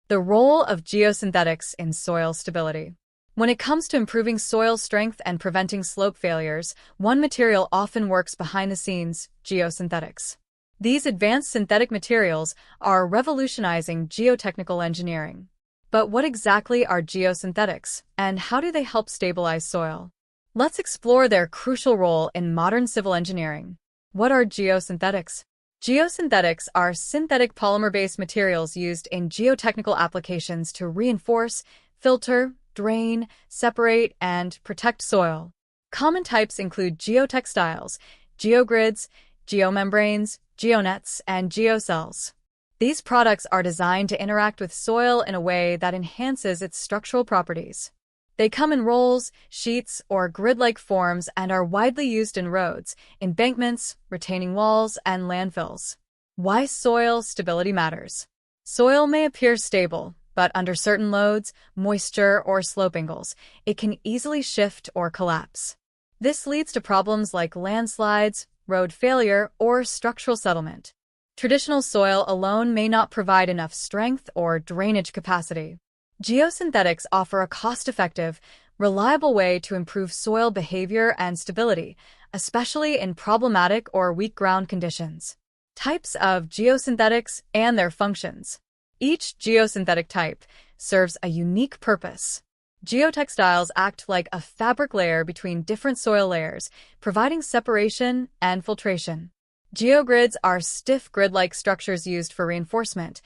The role of geosynthetics in soil stability. When it comes to improving soil strength and preventing slope failures, one material often works behind the scenes: geosynthetics. These advanced synthetic materials are revolutionizing geotechnical engineering. But what exactly are geosynthetics, and how do they help stabilize soil? Let's explore their crucial role in modern civil engineering. What are geosynthetics? Geosynthetics are synthetic polymer-based materials used in geotechnical applications to reinforce, filter, drain, separate, and protect soil. Common types include geotextiles, geogrids, geomembranes, geonets, and geocells. These products are designed to interact with soil in a way that enhances its structural properties. They come in rolls, sheets, or grid-like forms and are widely used in roads, embankments, retaining walls, and landfills. Why soil stability matters. Soil may appear stable, but under certain loads, moisture, or slope angles, it can easily shift or collapse. This leads to problems like landslides, road failure, or structural settlement. Traditional soil alone may not provide enough strength or drainage capacity. Geosynthetics offer a cost-effective, reliable way to improve soil behavior and stability, especially in problematic or weak ground conditions. Types of geosynthetics and their functions. Each geosynthetic type serves a unique purpose. Geotextiles act like a fabric layer between different soil layers, providing separation and filtration. Geogrids are stiff grid-like structures used for reinforcement,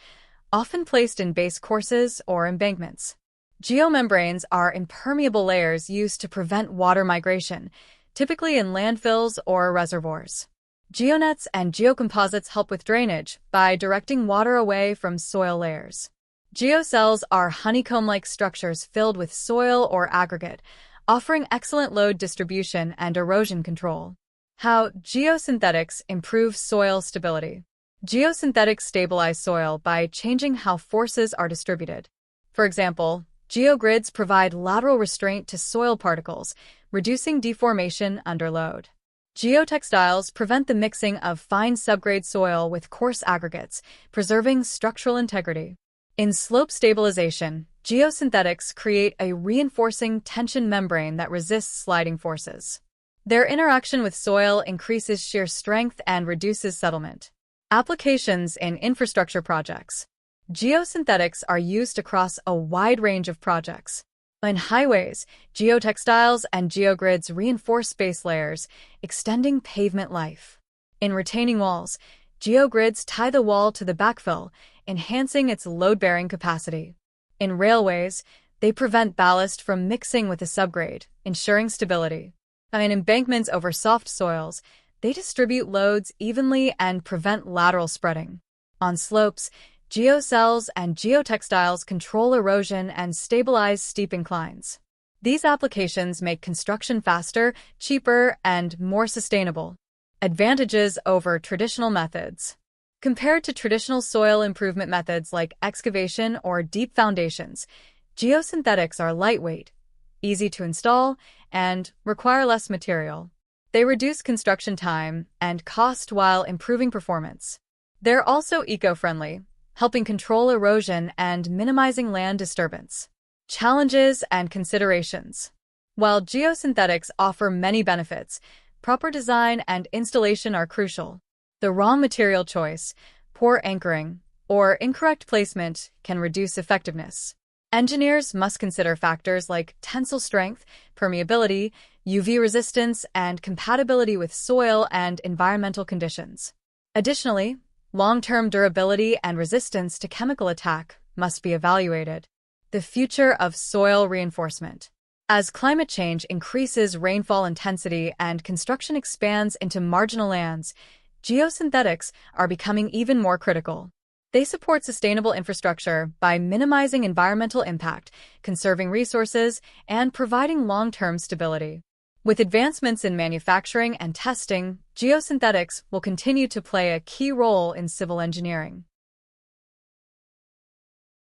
often placed in base courses or embankments. Geomembranes are impermeable layers used to prevent water migration, typically in landfills or reservoirs. Geonets and geocomposites help with drainage by directing water away from soil layers. Geocells are honeycomb-like structures filled with soil or aggregate, offering excellent load distribution and erosion control. How geosynthetics improve soil stability. Geosynthetics stabilize soil by changing how forces are distributed. For example, geogrids provide lateral restraint to soil particles, reducing deformation under load. Geotextiles prevent the mixing of fine subgrade soil with coarse aggregates, preserving structural integrity. In slope stabilization, geosynthetics create a reinforcing tension membrane that resists sliding forces. Their interaction with soil increases shear strength and reduces settlement. Applications in infrastructure projects. Geosynthetics are used across a wide range of projects. In highways, geotextiles and geogrids reinforce base layers, extending pavement life. In retaining walls, geogrids tie the wall to the backfill, enhancing its load-bearing capacity. In railways, they prevent ballast from mixing with the subgrade, ensuring stability. In embankments over soft soils, they distribute loads evenly and prevent lateral spreading. On slopes, geocells and geotextiles control erosion and stabilize steep inclines. These applications make construction faster, cheaper, and more sustainable. Advantages over traditional methods. Compared to traditional soil improvement methods like excavation or deep foundations, geosynthetics are lightweight, easy to install, and require less material. They reduce construction time and cost while improving performance. They're also eco-friendly, helping control erosion and minimizing land disturbance. Challenges and considerations. While geosynthetics offer many benefits, proper design and installation are crucial. The wrong material choice, poor anchoring, or incorrect placement can reduce effectiveness. Engineers must consider factors like tensile strength, permeability, UV resistance, and compatibility with soil and environmental conditions. Additionally, long-term durability and resistance to chemical attack must be evaluated. The future of soil reinforcement. As climate change increases rainfall intensity and construction expands into marginal lands, geosynthetics are becoming even more critical. They support sustainable infrastructure by minimizing environmental impact, conserving resources, and providing long-term stability. With advancements in manufacturing and testing, geosynthetics will continue to play a key role in civil engineering.